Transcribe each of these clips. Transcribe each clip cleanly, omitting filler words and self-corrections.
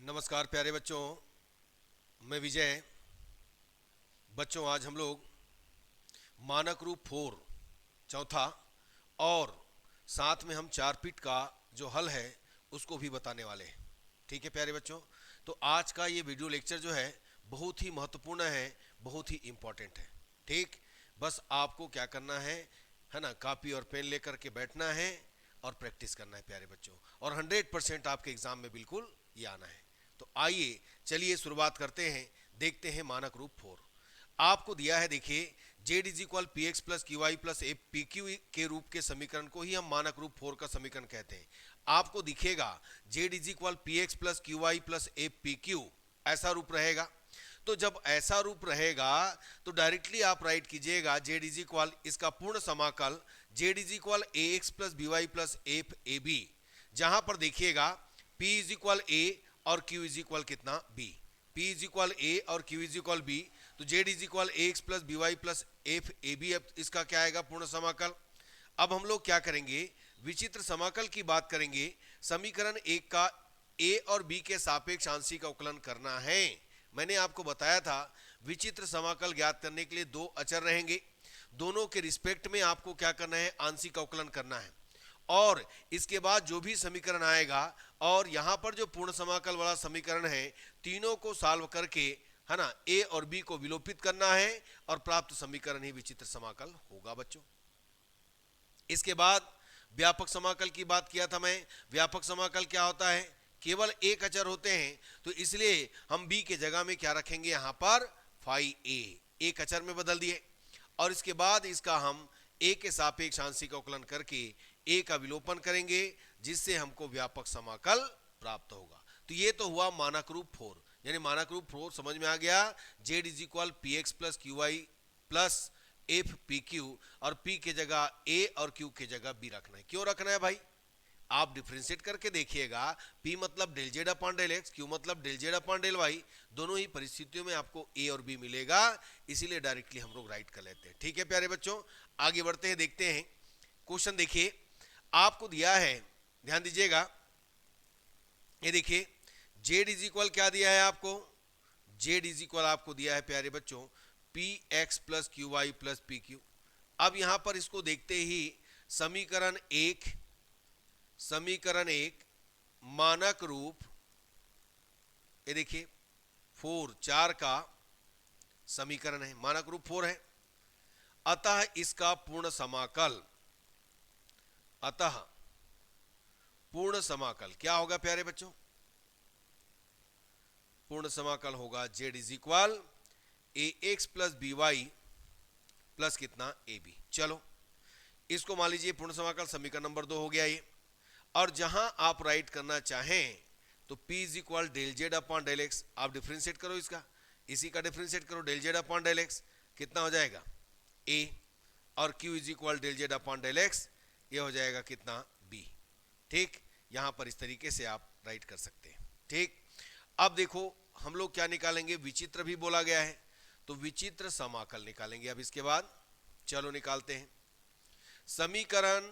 नमस्कार प्यारे बच्चों, मैं विजय। बच्चों, आज हम लोग मानक रूप 4 चौथा और साथ में हम 4 पीट का जो हल है उसको भी बताने वाले हैं। ठीक है प्यारे बच्चों, तो आज का ये वीडियो लेक्चर जो है बहुत ही महत्वपूर्ण है, बहुत ही इम्पोर्टेंट है। ठीक, बस आपको क्या करना है ना, कॉपी और पेन लेकर के बैठना है और प्रैक्टिस करना है प्यारे बच्चों, और 100% आपके एग्जाम में बिल्कुल ये आना है। तो आइए चलिए शुरुआत करते हैं, देखते हैं मानक रूप 4। आपको दिया है, देखिए, Z is equal P X plus Q I plus A P Q के रूप के समीकरण को ही हम मानक रूप 4 का समीकरण कहते हैं। आपको दिखेगा Z is equal P X plus Q I plus A P Q, ऐसा रूप रहेगा। तो जब ऐसा रूप रहेगा तो डायरेक्टली आप राइट कीजिएगा जेड इज इक्वल, इसका पूर्ण समाकल Z is equal A X plus B Y plus F A B, जहां पर देखिएगा पी इज इक्वल ए और क्यू इज इक्वल कितना B. P is equal A और Q इज इक्वल बी, तो Z is equal A X plus B Y plus F A B. अब इसका क्या आएगा, पूर्ण समाकल। अब हम लोग क्या करेंगे, विचित्र समाकल की बात करेंगे। समीकरण एक का A और B के सापेक्ष आंशिक अवकलन करना है। मैंने आपको बताया था विचित्र समाकल ज्ञात करने के लिए दो अचर रहेंगे, दोनों के रिस्पेक्ट में आपको क्या करना है, आंशिक अवकलन करना है। और इसके बाद जो भी समीकरण आएगा और यहां पर जो पूर्ण समाकल वाला समीकरण है, तीनों को सॉल्व करके, है ना, ए और बी को विलोपित करना है और प्राप्त समीकरण ही विचित्र समाकल होगा बच्चों। इसके बाद व्यापक समाकल की बात किया था मैं। व्यापक समाकल क्या होता है, केवल एक अचर होते हैं, तो इसलिए हम बी के जगह में क्या रखेंगे, यहां पर फाई ए, एक अचर में बदल दिए। और इसके बाद इसका हम ए के सापेक्ष आंशिक अवकलन करके ए का विलोपन करेंगे, जिससे हमको व्यापक समाकल प्राप्त होगा। तो ये तो हुआ मानक रूप 4, यानी मानक रूप 4 समझ में आ गया। Z is equal P X plus Q I plus F P Q, और पी के जगह ए और क्यू के जगह बी रखना है। क्यों रखना है भाई, आप डिफ्रेंशिएट करके देखिएगा। P मतलब del Z upon del X, Q मतलब del Z upon del Y, दोनों ही परिस्थितियों में आपको A और B मिलेगा, इसीलिए डायरेक्टली हम लोग राइट कर लेते हैं। ठीक है प्यारे बच्चों, आगे बढ़ते हैं, देखते हैं क्वेश्चन। देखिए आपको दिया है, ध्यान दीजिएगा, ये देखिए जेड इज इक्वल क्या दिया है आपको, जेड इज इक्वल आपको दिया है प्यारे बच्चों P X plus Q Y plus P Q. अब यहां पर इसको देखते ही समीकरण एक मानक रूप, ये देखिए 4 का समीकरण है, मानक रूप 4 है। अतः इसका पूर्ण समाकल, अतः पूर्ण समाकल क्या होगा प्यारे बच्चों, पूर्ण समाकल होगा Z is equal A X plus B Y plus कितना ए बी। चलो इसको मान लीजिए पूर्ण समाकल, समीकरण नंबर 2 हो गया ये। और जहां आप राइट करना चाहें तो P is equal del Z upon del X, आप डिफ्रेंशिएट करो इसका, इसी का डिफ्रेंशिएट करो, del Z upon del X कितना हो जाएगा A, और Q is equal del Z upon del X, ये हो जाएगा कितना B। ठीक, यहां पर इस तरीके से आप राइट कर सकते हैं। ठीक, अब देखो हम लोग क्या निकालेंगे, विचित्र भी बोला गया है, तो विचित्र समाकल निकालेंगे। अब इसके बाद चलो निकालते हैं। समीकरण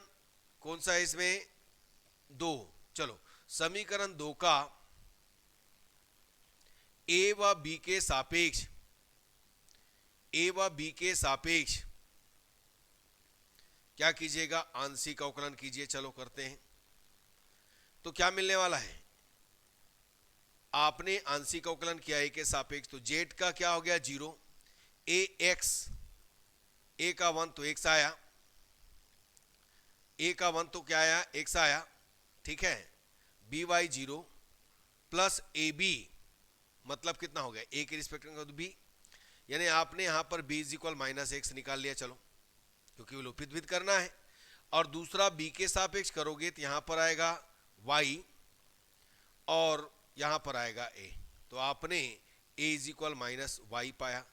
कौन सा है इसमें, 2। चलो समीकरण 2 का ए व बी के सापेक्ष, ए व बी के सापेक्ष क्या कीजिएगा, आंशिक अवकलन कीजिए। चलो करते हैं, तो क्या मिलने वाला है, आपने आंशिक अवकलन किया ए के सापेक्ष, तो जेड का क्या हो गया 0, ए एक्स, ए का 1 तो एक्स आया, ए का 1 तो क्या आया, एक्स आया, ठीक है। B Y 0 plus A B, मतलब कितना हो गया, ए के रिस्पेक्ट में तो बी, यानी आपने यहां पर B is equal minus X निकाल लिया। चलो क्योंकि विलोपित भी करना है, और दूसरा बी के सापेक्ष करोगे तो यहां पर आएगा y और यहां पर आएगा a, तो आपने a is equal minus Y पाया।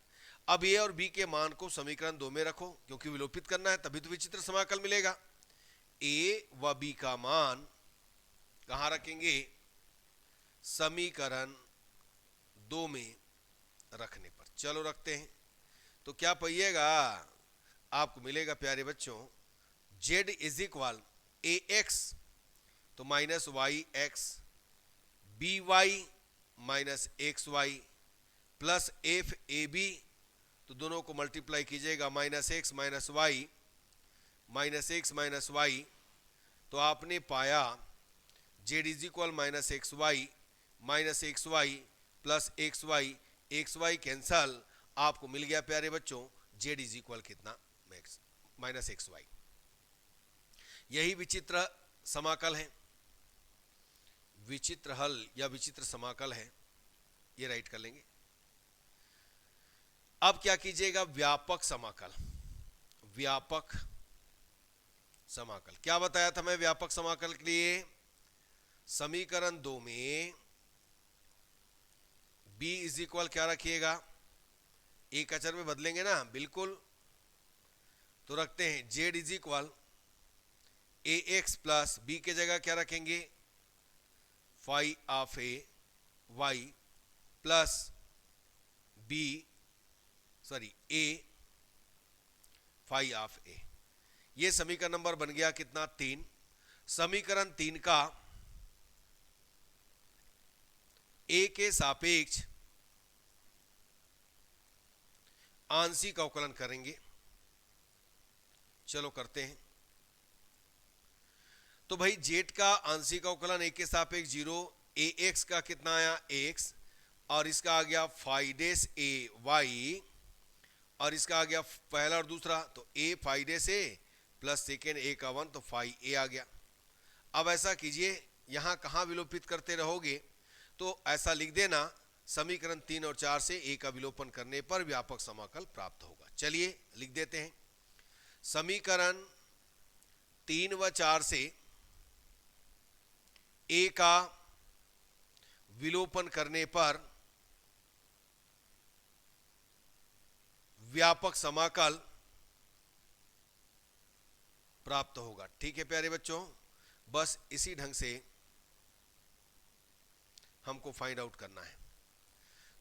अब a और b के मान को समीकरण 2 में रखो, क्योंकि विलोपित करना है तभी तो विचित्र समाकल मिलेगा। a व b का मान कहां रखेंगे, समीकरण 2 में रखने पर। चलो रखते हैं, तो क्या पाइएगा, आपको मिलेगा प्यारे बच्चों z is equal A X तो minus Y X, B Y minus X Y plus F A B, तो दोनों को मल्टीप्लाई कीजिएगा minus X minus Y minus X minus Y, तो आपने पाया Z is equal minus X Y plus X Y cancel, आपको मिल गया प्यारे बच्चों जेड इज इक्वल कितना माइनस एक्स वाई। यही विचित्र समाकल है, विचित्र हल या विचित्र समाकल है, ये राइट कर लेंगे। अब क्या कीजिएगा, व्यापक समाकल। व्यापक समाकल क्या बताया था मैं व्यापक समाकल के लिए, समीकरण 2 में b इज इक्वल क्या रखिएगा, एक अचर में बदलेंगे ना, बिल्कुल, तो रखते हैं z is equal A X plus B के जगह क्या रखेंगे phi of A Y plus B A phi of A. ये समीकरण नंबर बन गया कितना 3। समीकरण 3 का ए के सापेक्ष आंशिक अवकलन करेंगे, चलो करते हैं। तो भाई जेड का आंशिक अवकलन ए के सापेक्ष 0, ए एक्स का कितना आया एक्स, और इसका आ गया फाइडेस ए वाई, और इसका आ गया पहला और दूसरा, तो ए फाइडेस ए प्लस सेकेंड ए का 1, तो फाई ए आ गया। अब ऐसा कीजिए, यहां कहां विलोपित करते रहोगे, तो ऐसा लिख देना समीकरण 3 और 4 से ए का विलोपन करने पर व्यापक समाकल प्राप्त होगा। चलिए लिख देते हैं, समीकरण 3 व 4 से ए का विलोपन करने पर व्यापक समाकल प्राप्त होगा। ठीक है प्यारे बच्चों, बस इसी ढंग से हमको फाइंड आउट करना है।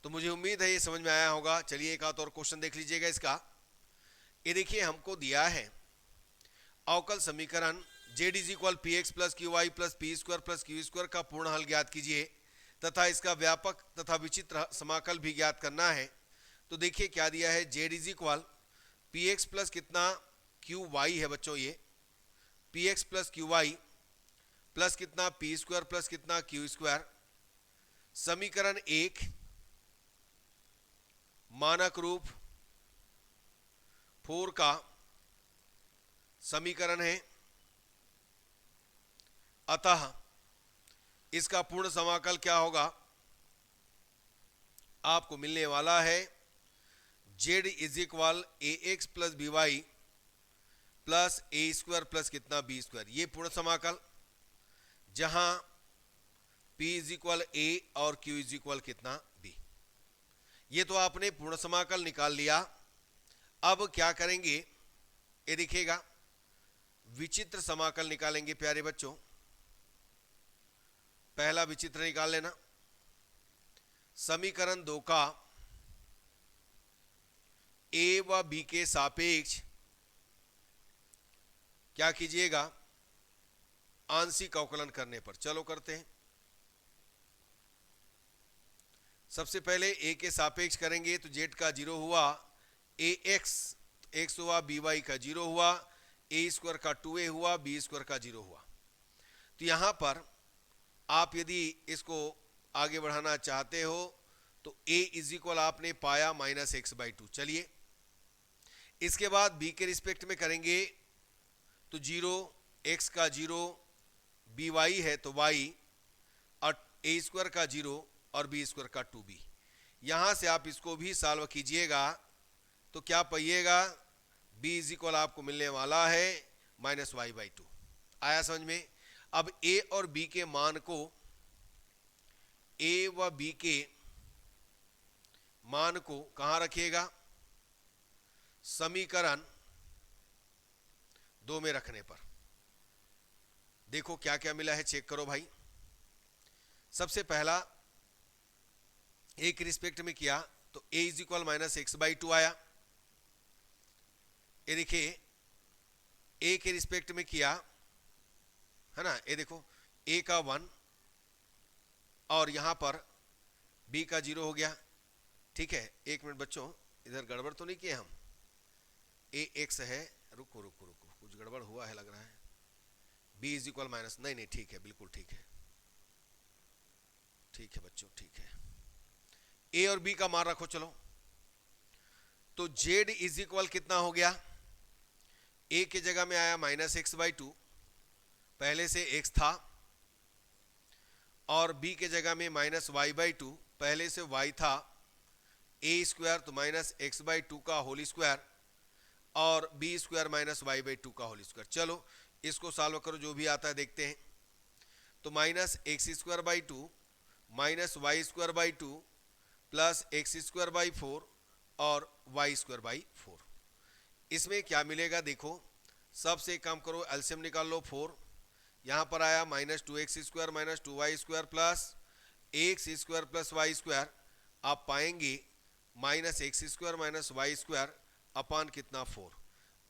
तो मुझे उम्मीद है ये समझ में आया होगा। चलिए एक आध और क्वेश्चन देख लीजिएगा इसका। ये देखिए हमको दिया है अवकल समीकरण Z is equal P X plus Q Y plus P square plus Q square का पूर्ण हल ज्ञात कीजिए तथा इसका व्यापक तथा विचित्र समाकल भी ज्ञात करना है। तो देखिए क्या दिया है, Z is equal P X plus कितना क्यू वाई है बच्चों, ये P X plus Q Y plus कितना पी स्क्वायर प्लस कितना क्यू स्क्वायर। समीकरण 1 मानक रूप 4 का समीकरण है, अतः इसका पूर्ण समाकल क्या होगा, आपको मिलने वाला है Z is equal A X plus B Y plus A square plus कितना बी स्क्वायर, ये पूर्ण समाकल, जहां P इज इक्वल ए और Q इज इक्वल कितना B। ये तो आपने पूर्ण समाकल निकाल लिया। अब क्या करेंगे, ये देखिएगा विचित्र समाकल निकालेंगे प्यारे बच्चों। पहला विचित्र निकाल लेना, समीकरण 2 का A व B के सापेक्ष क्या कीजिएगा, आंशिक अवकलन करने पर। चलो करते हैं। सबसे पहले ए के सापेक्ष करेंगे तो जेड का 0 हुआ, ए एक्स हुआ, बी वाई का 0 हुआ, ए स्क्वायर का 2a हुआ, बी स्क्वायर का 0 हुआ। तो यहां पर आप यदि इसको आगे बढ़ाना चाहते हो तो a इज इक्वल आपने पाया माइनस एक्स बाई 2। चलिए इसके बाद b के रिस्पेक्ट में करेंगे तो 0, x का 0, बी वाई है तो y, और ए स्क्वायर का 0 और बी स्क्वायर का 2b। यहां से आप इसको भी सॉल्व कीजिएगा तो क्या पाइएगा, b इज इक्वल आपको मिलने वाला है माइनस वाई बाई 2। आया समझ में। अब a और b के मान को, a व b के मान को कहां रखिएगा, समीकरण 2 में रखने पर। देखो क्या क्या मिला है, चेक करो भाई। सबसे पहला ए के रिस्पेक्ट में किया तो a is equal minus x by 2 आया। ये देखिए a के रिस्पेक्ट में किया है ना, ये देखो a का 1 और यहां पर बी का 0 हो गया। ठीक है, एक मिनट बच्चों, इधर गड़बड़ तो नहीं किए हम? ए एक्स है, रुको रुको रुको, कुछ गड़बड़ हुआ है लग रहा है। बी इज इक्वल माइनस, नहीं नहीं ठीक है, बिल्कुल ठीक है, ठीक है बच्चों, ठीक है। ए और बी का मान रखो चलो। तो जेड इज इक्वल कितना हो गया? ए की जगह में आया -x/2, पहले से x था, और b के जगह में -y/2, पहले से y था। a² तो -x/2 का होल स्क्वायर, और b² -y/2 का होल स्क्वायर। चलो इसको सॉल्व करो, जो भी आता है देखते हैं। तो -x²/2 -y²/2 प्लस x²/4 और y²/4। इसमें क्या मिलेगा देखो, सबसे एक काम करो, एलसीएम निकाल लो 4। यहाँ पर आया -2x² - 2y² plus x² plus y²। आप पाएंगे -x² - y² अपान कितना 4।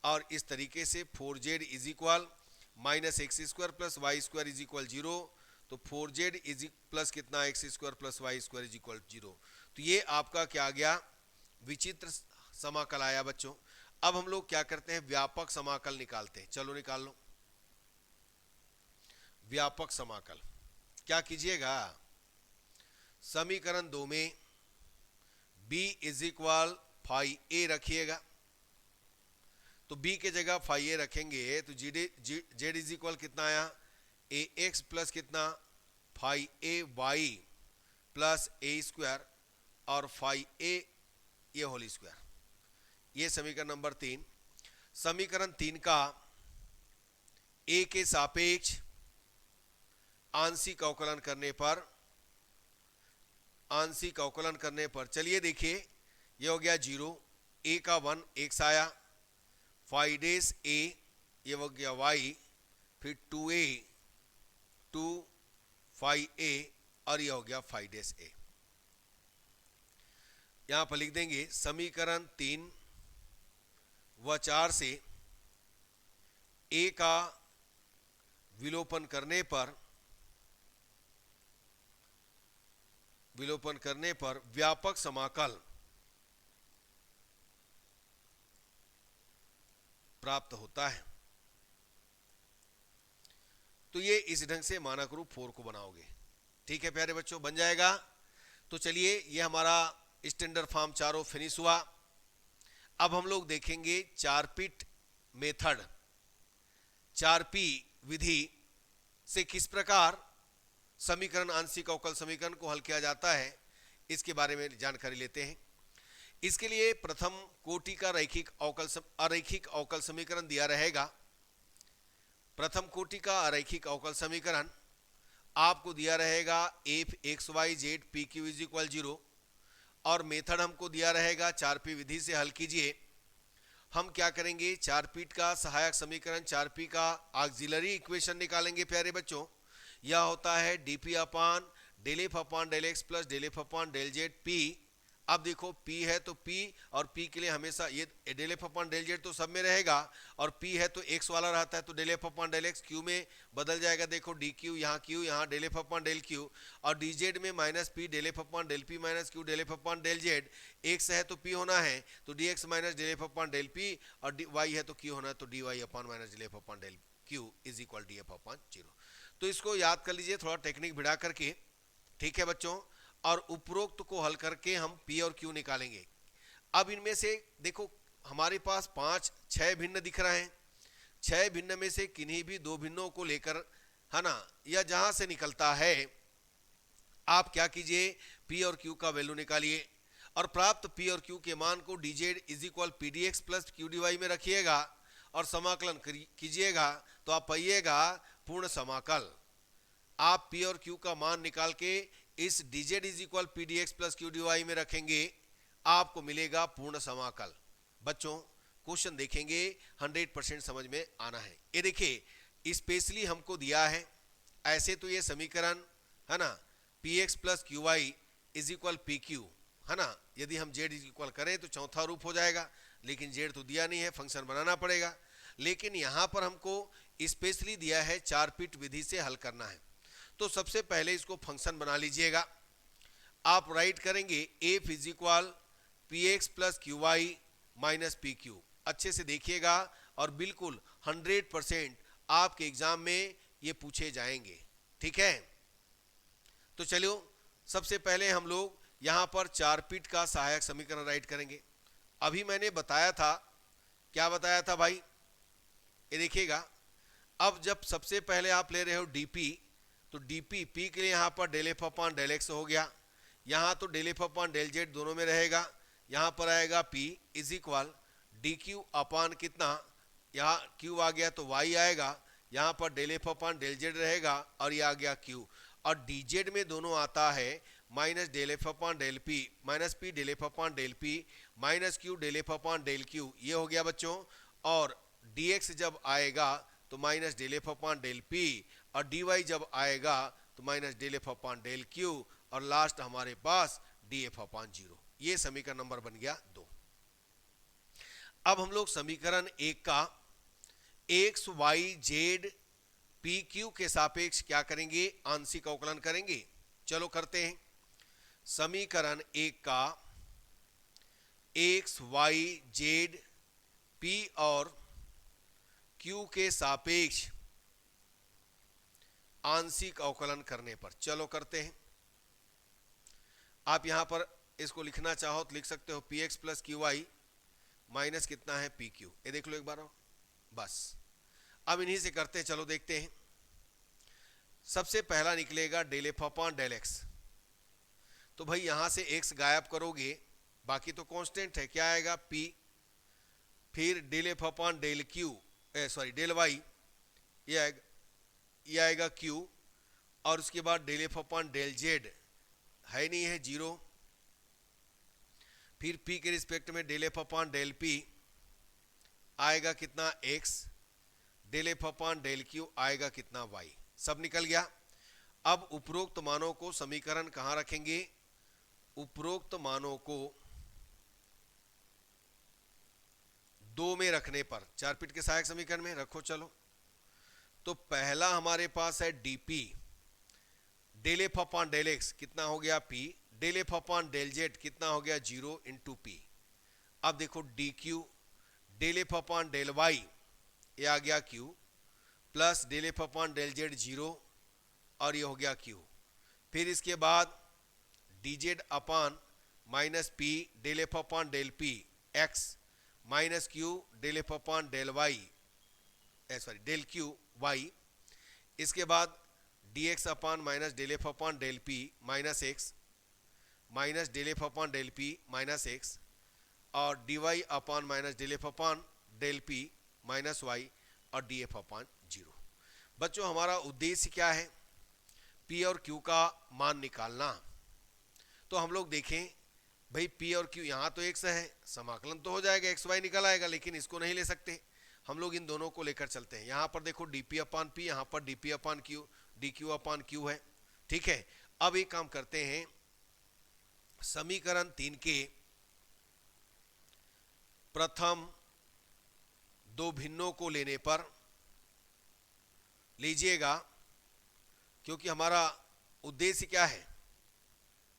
और इस तरीके से 4z is equal -x² plus y² is equal 0। तो 4z इज प्लस कितना x² plus y² is equal 0। तो ये आपका क्या आ गया? विचित्र समाकल आया बच्चों। अब हम लोग क्या करते हैं, व्यापक समाकल निकालते हैं। चलो निकाल लो व्यापक समाकल। क्या कीजिएगा, समीकरण 2 में b इज इक्वल फाई ए रखिएगा। तो b के जगह फाई ए रखेंगे तो जेड इज इक्वल कितना आया? ए एक्स प्लस कितना फाई ए वाई प्लस a² और फाई ए ये होल स्क्वायर। ये समीकरण नंबर 3। समीकरण 3 का a के सापेक्ष आंशिक अवकलन करने पर चलिए देखिए, ये हो गया 0, a का 1 x आया, फाई डेस a ये हो गया y, फिर 2a 2 फाई a और ये हो गया फाई डेस a। यहां पर लिख देंगे समीकरण 3 व 4 से a का विलोपन करने पर व्यापक समाकल प्राप्त होता है। तो ये इस ढंग से मानक रूप 4 को बनाओगे। ठीक है प्यारे बच्चों, बन जाएगा। तो चलिए ये हमारा स्टैंडर्ड फॉर्म चारों फिनिश हुआ। अब हम लोग देखेंगे 4P मेथड, 4P विधि से किस प्रकार समीकरण, आंशिक अवकल समीकरण को हल किया जाता है, इसके बारे में जानकारी लेते हैं। इसके लिए प्रथम कोटि का अरैखिक अवकल समीकरण दिया रहेगा। प्रथम कोटि का अरैखिक अवकल समीकरण आपको दिया रहेगा f(x, y, z) pq is equal 0, और मेथड हमको दिया रहेगा 4P विधि से हल कीजिए। हम क्या करेंगे, 4P का सहायक समीकरण, 4P का ऑक्सिलरी इक्वेशन निकालेंगे प्यारे बच्चों। यह होता है dp upon del F upon del X plus del F upon del Z p। अब देखो p है तो p, और p के लिए हमेशा ये del F upon del Z तो सब में रहेगा, और p है तो x वाला रहता है, तो del F upon del X q में बदल जाएगा। देखो dq यहाँ q, यहाँ del F upon del q, और dz में minus p del F upon del p minus q del F upon del Z. x है तो p होना है तो dx minus del F upon del p, और y है तो q होना है तो dy upon minus del F upon del q is equal df upon 0। तो इसको याद कर लीजिए थोड़ा टेक्निक भिड़ा करके। ठीक है बच्चों, और उपरोक्त को हल करके हम P और Q निकालेंगे। अब इनमें से देखो हमारे पास 5-6 भिन्न दिख रहे हैं। 6 भिन्न में से किन्हीं भी 2 भिन्नों को लेकर, है ना, या जहां से निकलता है आप क्या कीजिए, P और Q का वैल्यू निकालिए, और प्राप्त P और Q के मान को dz is equal P D X plus Q D Y में रखिएगा और समाकलन कीजिएगा, तो आप पाइएगा पूर्ण समाकल। आप P और Q का मान निकाल के इस dz is equal P D X plus Q D Y में रखेंगे, आपको मिलेगा पूर्ण समाकल। बच्चों क्वेश्चन देखेंगे 100% समझ में आना है। ये देखिए स्पेशली हमको दिया है, ऐसे तो ये समीकरण है ना P X plus Q Y is equal P Q, है ना, यदि हम z इज इक्वल करें तो चौथा रूप हो जाएगा, लेकिन z तो दिया नहीं है, फंक्शन बनाना पड़ेगा। लेकिन यहाँ पर हमको स्पेशली दिया है 4P विधि से हल करना है। तो सबसे पहले इसको फंक्शन बना लीजिएगा। आप राइट करेंगे F is equal P X plus Q Y minus P Q. अच्छे से देखिएगा और बिल्कुल 100% आपके एग्जाम में ये पूछे जाएंगे, ठीक है। तो चलिए सबसे पहले हम लोग यहां पर 4 पीट का सहायक समीकरण राइट करेंगे। अभी मैंने बताया था, क्या बताया था भाई, ये देखिएगा। अब जब सबसे पहले आप ले रहे हो डीपी, तो डीपी पी के लिए यहां पर del F upon del X हो गया, यहां तो del F upon del Z दोनों में रहेगा, यहां पर आएगा P is equal D Q upon कितना, यहाँ क्यू आ गया तो वाई आएगा, यहां पर del F upon del Z रहेगा और ये आ गया क्यू, और डी जेड में दोनों आता है minus del F upon del P minus P del F upon del P minus Q del F upon del Q, ये हो गया बच्चों। और dx जब आएगा तो minus del F upon del P, और dy जब आएगा तो minus del F upon del Q, और लास्ट हमारे पास डी एफ अपॉन 0। ये समीकरण नंबर बन गया 2। अब हम लोग समीकरण 1 का X Y Z P Q के सापेक्ष क्या करेंगे, आंशिक अवकलन करेंगे। चलो करते हैं। समीकरण 1 का एक्स वाई जेड पी और क्यू के सापेक्ष आंशिक अवकलन करने पर, चलो करते हैं। आप यहां पर इसको लिखना चाहो तो लिख सकते हो P X plus Q Y minus कितना है पी क्यू, ये देख लो एक बार और बस। अब इन्हीं से करते हैं, चलो देखते हैं। सबसे पहला निकलेगा del F upon del X, तो भाई यहां से एक्स गायब करोगे, बाकी तो कांस्टेंट है, क्या आएगा पी, फिर del F upon del Q sorry del Y, ये आएगा क्यू, और उसके बाद del F upon del Z है नहीं है 0, फिर पी के रिस्पेक्ट में del F upon del P आएगा कितना X, del F upon del Q आएगा कितना वाई, सब निकल गया। अब उपरोक्त मानों को समीकरण कहां रखेंगे, उपरोक्त मानों को 2 में रखने पर 4 पीट के सहायक समीकरण में रखो। चलो तो पहला हमारे पास है DP del F upon del X कितना हो गया P, del F upon del Z कितना हो गया 0 इंटू पी। अब देखो D Q del F upon del Y, ये आ गया Q, plus del F upon del Z 0 और ये हो गया क्यू। फिर इसके बाद D Z upon minus P del F upon del P X minus Q del F upon del Y sorry del Q Y. इसके बाद D X upon minus del F upon del P minus X minus del F upon del P minus X, और D Y upon minus del F upon del P minus Y, और D F upon 0। बच्चों हमारा उद्देश्य क्या है, P और Q का मान निकालना। तो हम लोग देखें भाई पी और क्यू यहाँ तो एक्स है, समाकलन तो हो जाएगा, एक्स वाई निकल आएगा, लेकिन इसको नहीं ले सकते, हम लोग इन दोनों को लेकर चलते हैं। यहाँ पर देखो डीपी अपॉन पी, यहाँ पर DP upon Q, D Q upon Q है, ठीक है। अब एक काम करते हैं, समीकरण 3 के प्रथम 2 भिन्नों को लेने पर लीजिएगा, क्योंकि हमारा उद्देश्य क्या है,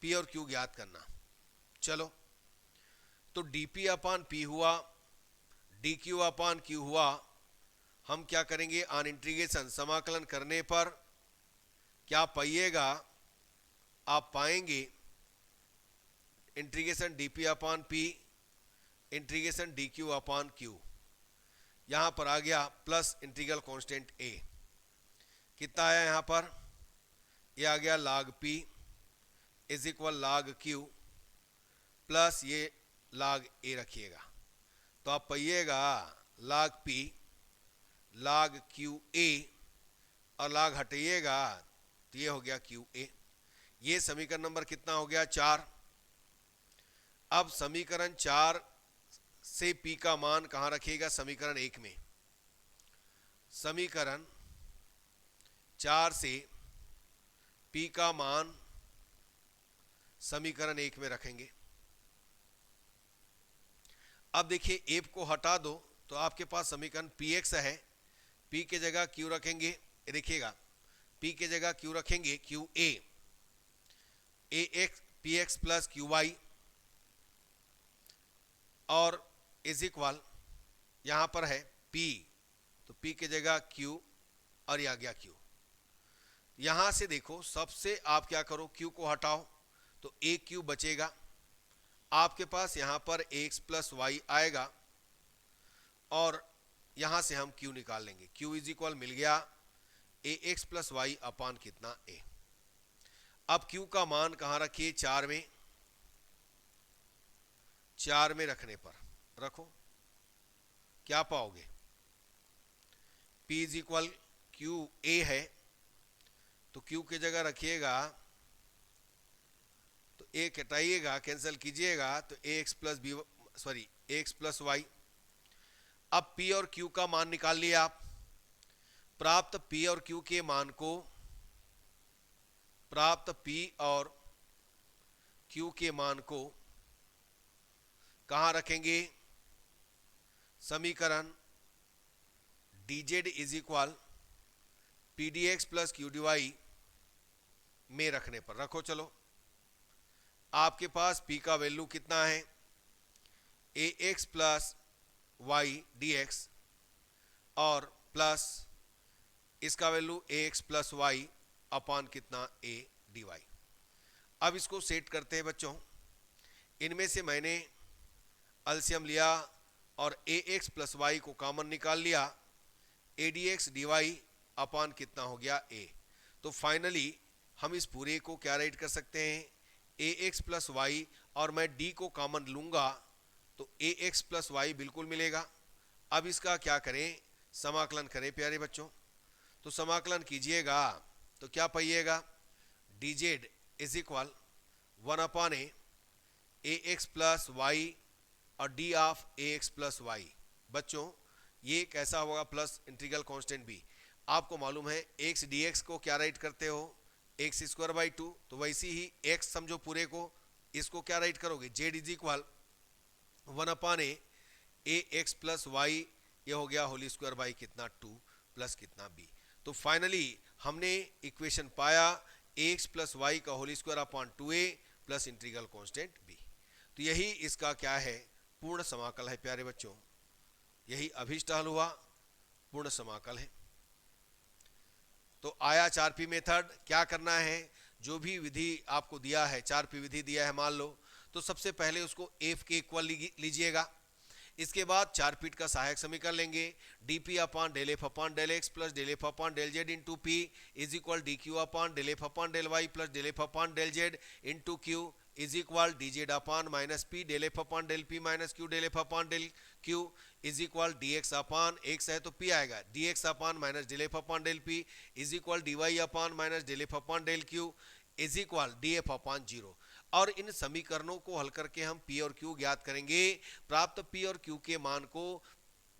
पी और क्यू ज्ञात करना। चलो तो dp अपॉन पी हुआ, dq अपॉन क्यू हुआ, हम क्या करेंगे ऑन इंटीग्रेशन समाकलन करने पर क्या पाइएगा, आप पाएंगे integration dp upon P integration dq upon Q, यहां पर आ गया प्लस इंटीग्रल कांस्टेंट a, कितना आया यहां पर, ये आ गया log p is equal log q plus ये log a रखिएगा, तो आप पाइएगा log p log q a और log हटाइएगा तो ये हो गया q a। ये समीकरण नंबर कितना हो गया 4। अब समीकरण 4 से p का मान कहां रखिएगा, समीकरण 1 में, समीकरण 4 से p का मान समीकरण 1 में रखेंगे। अब देखिए एफ को हटा दो तो आपके पास समीकरण px है, p के जगह q रखेंगे, देखिएगा p के जगह q रखेंगे qa, ax P X plus Q Y और इज इक्वल यहां पर है P, तो P की जगह Q और ये आ गया Q। यहां से देखो सबसे आप क्या करो, Q को हटाओ तो एक Q बचेगा, आपके पास यहां पर x प्लस वाई आएगा और यहां से हम Q निकाल लेंगे। Q इज इक्वल मिल गया ए एक्स प्लस वाई अपान कितना a। अब Q का मान कहां रखिए, 4 में, 4 में रखने पर रखो क्या पाओगे, P is equal Q A है तो Q की जगह रखिएगा तो a हटाइएगा, कैंसिल कीजिएगा तो ए एक्स प्लस बी, सॉरी ए एक्स प्लस वाई। अब P और Q का मान निकाल लिया आप, प्राप्त P और Q के मान को, प्राप्त P और Q के मान को कहां रखेंगे, समीकरण dz is equal P D X plus Q D Y में रखने पर रखो। चलो आपके पास P का वैल्यू कितना है, A X plus Y D X और प्लस इसका value A X plus Y upon कितना ए डी वाई। अब इसको सेट करते हैं बच्चों, इनमें से मैंने एलसीएम लिया और ए एक्स प्लस वाई को कॉमन निकाल लिया, A D X D Y upon कितना हो गया ए। तो फाइनली हम इस पूरे को क्या राइट कर सकते हैं, ए एक्स प्लस वाई और मैं डी को कॉमन लूंगा तो ए एक्स प्लस वाई बिल्कुल मिलेगा। अब इसका क्या करें, समाकलन करें प्यारे बच्चों, तो समाकलन कीजिएगा तो क्या पाइएगा, D Z is equal 1 upon A X plus Y और D of A X plus Y. बच्चों ये कैसा होगा, प्लस इंटीग्रल कांस्टेंट भी, आपको मालूम है एक्स डी एक्स को क्या राइट करते हो, एक्स स्क्वायर बाई 2, तो वैसे ही एक्स समझो पूरे को, इसको क्या राइट करोगे, Z is equal 1 upon A X plus Y, ये हो गया होली स्क्वायर बाई कितना 2 प्लस कितना बी। तो फाइनली हमने इक्वेशन पाया ए एक्स प्लस वाई का Holi square upon 2a plus integral constant b। तो यही इसका क्या है, पूर्ण समाकल है प्यारे बच्चों, यही अभीष्ट हल हुआ, पूर्ण समाकल है। तो आया 4p मेथड, क्या करना है, जो भी विधि आपको दिया है 4p विधि दिया है मान लो, तो सबसे पहले उसको f के इक्वल लीजिएगा, इसके बाद 4p का सहायक समीकरण लेंगे, dp upon del F upon del X plus del F upon del Z into P is equal dq upon del F upon del Y plus del F upon del Z into Q is equal dz upon minus P del F upon del P minus Q del F upon del Q is equal dx upon x है तो p आएगा, dx upon minus del F upon del P is equal dy upon minus del F upon del Q is equal df upon 0। और इन समीकरणों को हल करके हम P और Q ज्ञात करेंगे, प्राप्त P और Q के मान को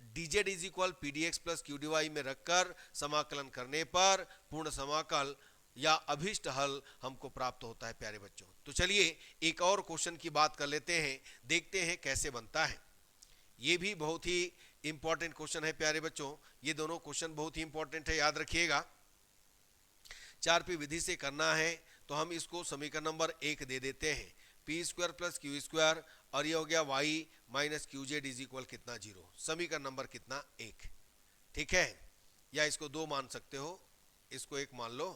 dz is equal P D X plus Q D Y में रखकर समाकलन करने पर पूर्ण समाकल या अभीष्ट हल हमको प्राप्त होता है प्यारे बच्चों। तो चलिए एक और क्वेश्चन की बात कर लेते हैं, देखते हैं कैसे बनता है। ये भी बहुत ही इंपॉर्टेंट क्वेश्चन है प्यारे बच्चों, ये दोनों क्वेश्चन बहुत ही इंपॉर्टेंट है, याद रखिएगा। 4p विधि से करना है तो हम इसको समीकरण नंबर 1 दे देते हैं, P square plus Q square और ये हो गया y minus Q Z is equal कितना 0, समीकरण नंबर कितना 1, ठीक है। या इसको 2 मान सकते हो, इसको 1 मान लो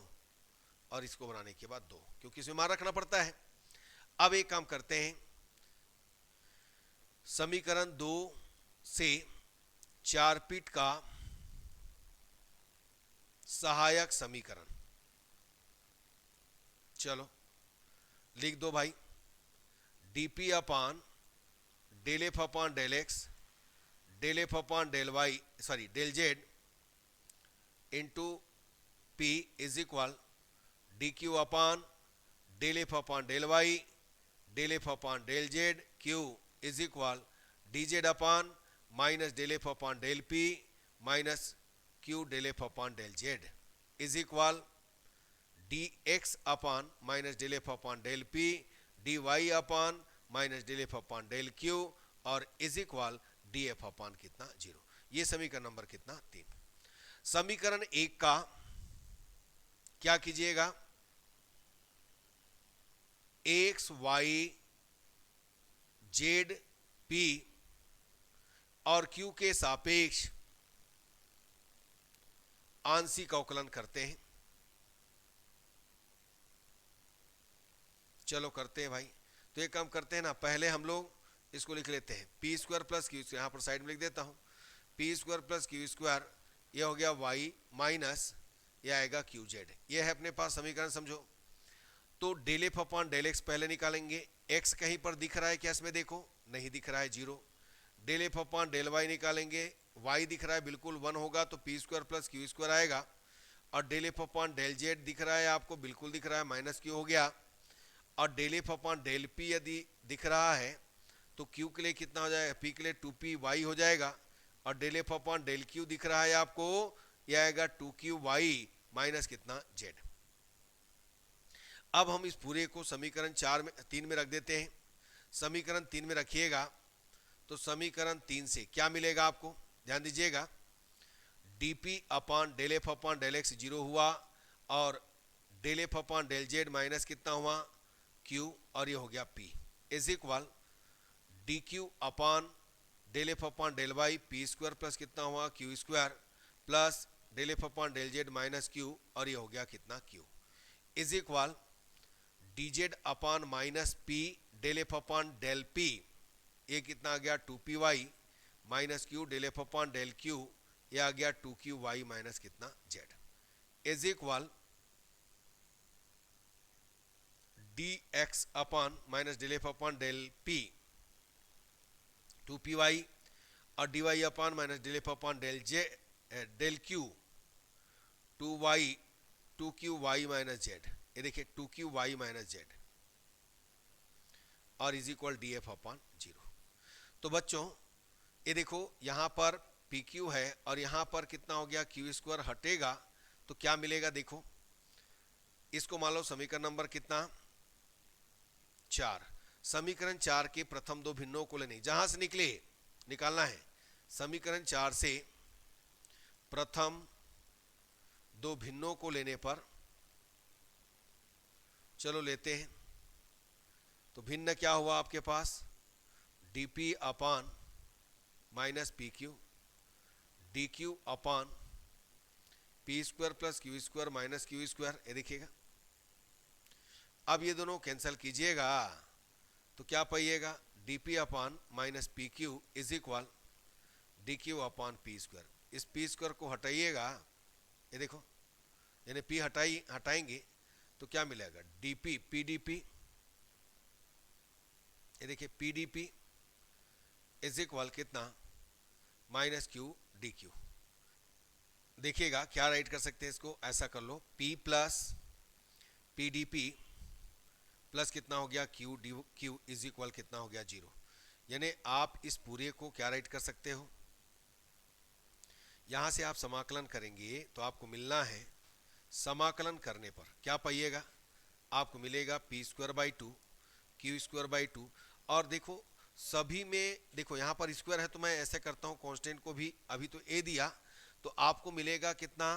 और इसको बनाने के बाद 2, क्योंकि इसमें मान रखना पड़ता है। अब एक काम करते हैं, समीकरण 2 से 4p का सहायक समीकरण, चलो लिख दो भाई, dp upon del F upon del X del F upon del Y sorry del Z into P is equal D Q upon del F upon del Y del F upon del Z Q is equal D Z upon minus del F upon del P minus Q del F upon del Z is equal D X upon minus del F upon del P D Y upon minus del F upon del Q और is equal D F अपान कितना 0। ये समीकरण number कितना 3। समीकरण 1 का क्या कीजिएगा, x Y Z P और क्यू के सापेक्ष आंशिक अवकलन करते हैं। चलो करते हैं भाई। तो ये काम करते हैं ना, पहले हम लोग इसको लिख लेते हैं P square plus Q square, यहाँ पर साइड में लिख देता हूँ P square plus Q square, ये हो गया वाई माइनस ये आएगा क्यू जेड। ये है अपने पास समीकरण, समझो। तो del F upon del X पहले निकालेंगे। एक्स कहीं पर दिख रहा है क्या इसमें? देखो नहीं दिख रहा है, zero. Del F upon del Y निकालेंगे, वाई दिख रहा है बिल्कुल 1 होगा तो P square plus Q square आएगा। और del F upon del Z दिख रहा है आपको, बिल्कुल दिख रहा है, माइनस क्यू हो गया। और del F upon del P यदि दिख रहा है तो क्यू के लिए कितना हो जाएगा? पी के लिए 2p वाई हो जाएगा। और del F upon del Q दिख रहा है आपको, यह आएगा 2q वाई माइनस कितना? जेड। अब हम इस पूरे को समीकरण 3 में रख देते हैं। समीकरण 3 में रखिएगा तो समीकरण 3 से क्या मिलेगा आपको? ध्यान दीजिएगा, dp upon del F upon del X 0 हुआ और del F upon del Z minus कितना हुआ? q, और ये हो गया p is equal dq upon del F upon del Y P square plus कितना हुआ? Q square plus del F upon del Z minus Q, और ये हो गया कितना? q is equal D Z upon minus P del F upon del P, ये कितना आ गया? 2p Y minus Q del F upon del Q, ये आ गया 2q वाई माइनस कितना? Z is equal D X upon minus del F upon del P 2p Y और D Y upon minus del F upon del Q 2q Y minus Z, ये देखिए 2q Y minus Z, और is equal D F upon 0। तो बच्चों ये देखो यहाँ पर पी क्यू है और यहाँ पर कितना हो गया? क्यू स्क्वायर हटेगा तो क्या मिलेगा? देखो इसको मान लो समीकरण नंबर कितना? 4। समीकरण 4 के प्रथम दो भिन्नों को लेने, जहां से निकले निकालना है। समीकरण 4 से प्रथम दो भिन्नों को लेने पर, चलो लेते हैं। तो भिन्न क्या हुआ आपके पास? dp upon minus P Q D Q upon P square plus Q square minus Q square, ये देखिएगा। अब ये दोनों कैंसिल कीजिएगा तो क्या पाइएगा? dp upon minus P Q is equal D Q upon P square. इस पी स्क्वायर को हटाइएगा, ये देखो, यानी p हटाएंगे तो क्या मिलेगा? dp पी डी पी, ये देखिए P D P is equal कितना? Minus Q D Q. देखिएगा क्या राइट कर सकते हैं इसको, ऐसा कर लो p plus P D P plus कितना हो गया? Q D Q is equal कितना हो गया? 0। यानी आप इस पूरे को क्या राइट कर सकते हो? यहां से आप समाकलन करेंगे तो आपको मिलना है, समाकलन करने पर क्या पाइएगा? आपको मिलेगा P square by 2 Q square by 2। और देखो सभी में देखो यहाँ पर स्क्वायर है तो मैं ऐसे करता हूँ, कांस्टेंट को भी अभी तो ए दिया तो आपको मिलेगा कितना?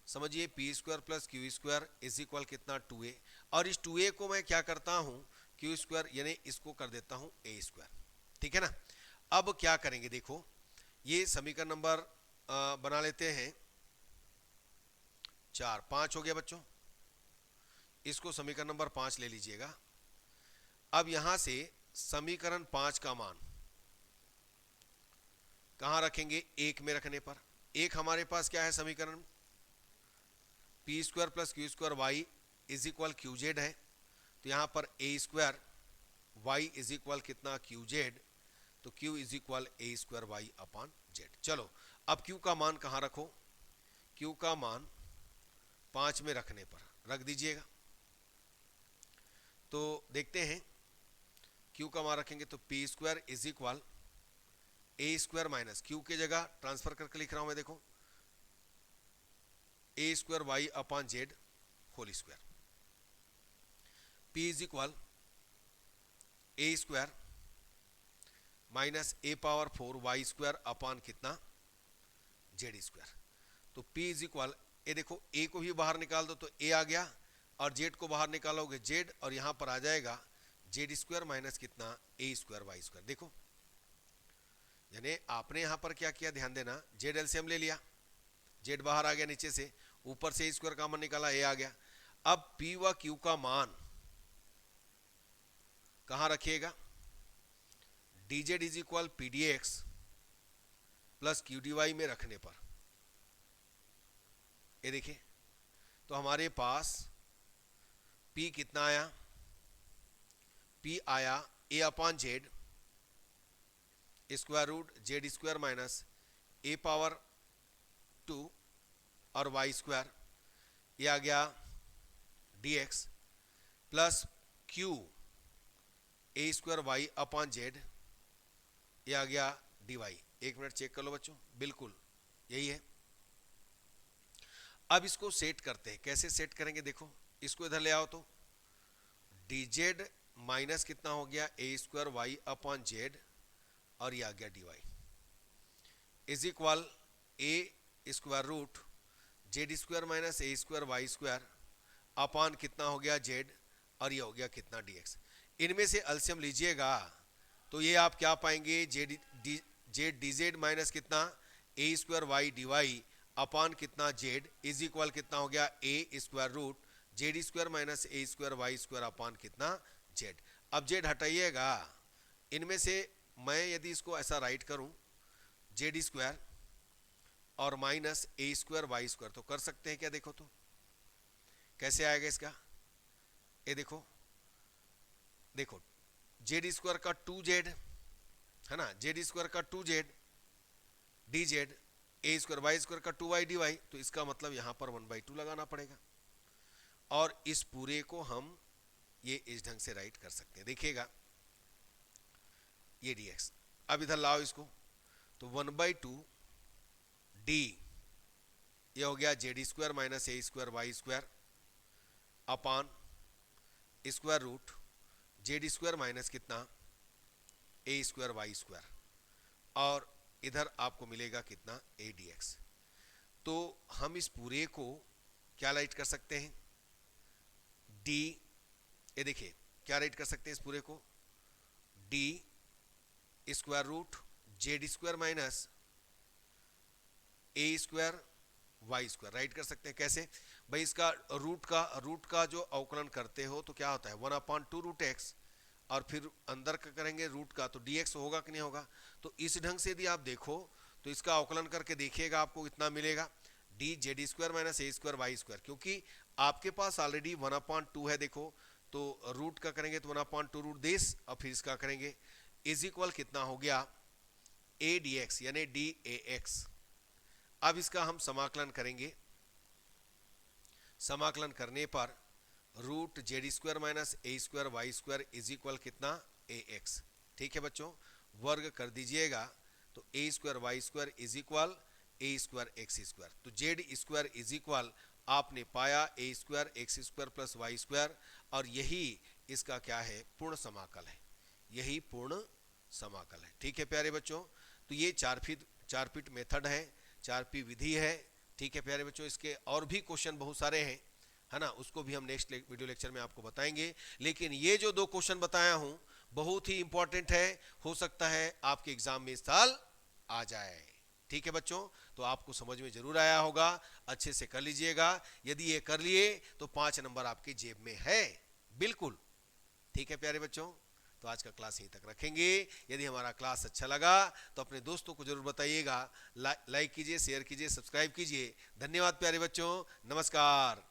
समझिए P square plus Q square is equal कितना? 2a। और इस 2a को मैं क्या करता हूँ? क्यू स्क्वायर, यानी इसको कर देता हूँ a स्क्वायर। ठीक है ना। अब क्या करेंगे? देखो ये समीकरण नंबर बना लेते हैं 4। 5 हो गया बच्चों, इसको समीकरण नंबर 5 ले लीजिएगा। अब यहां से समीकरण 5 का मान कहां रखेंगे? 1 में रखने पर। एक हमारे पास क्या है समीकरण? P square plus Q square Y is equal Q Z है, तो यहां पर A square Y is equal कितना? क्यू जेड, तो Q is equal A square Y upon Z. चलो अब क्यू का मान कहां रखो? क्यू का मान 5 में रखने पर रख दीजिएगा। तो देखते हैं क्यू का मान रखेंगे तो P square is equal A square minus Q के जगह ट्रांसफर करके लिख रहा हूं मैं, देखो A square Y upon Z whole square. P is equal A square minus A power 4 Y square upon कितना? Z square. तो पी इज इक्वल, ये देखो ए को भी बाहर निकाल दो तो ए आ गया और जेड को बाहर निकालोगे जेड, और यहां पर आ जाएगा जेड स्क्वायर माइनस कितना ए स्क्वायर वाई स्क्वायर। देखो यानी आपने यहां पर क्या किया, ध्यान देना, जेड एलसीएम ले लिया, जेड बाहर आ गया नीचे से, ऊपर से ए स्क्वायर कॉमन निकाला, ए आ गया। अब पी व क्यू का मान कहां रखिएगा, D Z is equal P D X plus Q D Y में रखने पर, ये देखिए तो हमारे पास P कितना आया, P आया A upon Z square root Z square minus A power 2 और वाई स्क्वायर, ये आ गया dx plus Q A square Y upon Z, ये आ गया dy। एक मिनट चेक कर लो बच्चों, बिल्कुल यही है। अब इसको सेट करते हैं, कैसे सेट करेंगे, देखो इसको इधर ले आओ तो dz माइनस कितना हो गया A square Y upon Z और ये आ गया dy is equal A square root Z square minus A square Y square upon कितना हो गया जेड और ये हो गया कितना dx। इनमें से एलसीएम लीजिएगा तो ये आप क्या पाएंगे, जेड डी जेड माइनस कितना A square Y D Y upon कितना जेड इज इक्वल कितना हो गया A square root Z square minus A square Y square upon कितना जेड। अब जेड हटाइएगा, इनमें से मैं यदि इसको ऐसा राइट करूं जेड स्क्वायर और minus A square Y square तो कर सकते हैं क्या, देखो तो कैसे आएगा इसका, ये देखो देखो जेड स्क्वायर का 2z है ना, जेड स्क्वायर का 2z D Z A square Y square का 2y dy, तो इसका मतलब यहां पर 1/2 लगाना पड़ेगा और इस पूरे को हम ये इस ढंग से राइट कर सकते हैं, देखिएगा ये dx। अब इधर लाओ इसको तो 1/2 डी ये हो गया Z square minus A square Y square upon square root Z square minus कितना ए स्क्वायर वाई स्क्वायर और इधर आपको मिलेगा कितना ए डी एक्स। तो हम इस पूरे को क्या राइट कर सकते हैं, डी, ये देखिए क्या राइट कर सकते हैं इस पूरे को, D square root Z square minus A square Y square write कर सकते हैं। कैसे भाई, इसका रूट का जो अवकलन करते हो तो क्या होता है 1/2 रूट एक्स और फिर अंदर का करेंगे रूट का तो dx होगा कि नहीं होगा। तो इस ढंग से यदि आप देखो तो इसका अवकलन करके देखिएगा आपको इतना मिलेगा D Z square minus A square Y square, क्योंकि आपके पास ऑलरेडी 1/2 है, देखो तो रूट का करेंगे तो 1/2 रूट देश और फिर इसका करेंगे इज इक्वल कितना हो गया ए डी एक्स यानी डी ए एक्स। अब इसका हम समाकलन करेंगे, समाकलन करने पर root Z square minus A square Y square is equal कितना ए एक्स। ठीक है बच्चों, वर्ग कर दीजिएगा तो A square Y square is equal A square X square. तो जेड स्क्वायर इज इक्वल आपने पाया A square X square plus Y square और यही इसका क्या है, पूर्ण समाकल है, यही पूर्ण समाकल है। ठीक है प्यारे बच्चों, तो ये चार फीट मेथड है, 4P विधि है। ठीक है प्यारे बच्चों, इसके और भी क्वेश्चन बहुत सारे हैं है ना, उसको भी हम नेक्स्ट वीडियो लेक्चर में आपको बताएंगे। लेकिन ये जो 2 क्वेश्चन बताया हूं बहुत ही इंपॉर्टेंट है, हो सकता है आपके एग्जाम में इस साल आ जाए। ठीक है बच्चों, तो आपको समझ में जरूर आया होगा, अच्छे से कर लीजिएगा। यदि ये कर लिए तो 5 नंबर आपके जेब में है, बिल्कुल। ठीक है प्यारे बच्चों, तो आज का क्लास यहीं तक रखेंगे। यदि हमारा क्लास अच्छा लगा तो अपने दोस्तों को जरूर बताइएगा, लाइक कीजिए, शेयर कीजिए, सब्सक्राइब कीजिए। धन्यवाद प्यारे बच्चों, नमस्कार।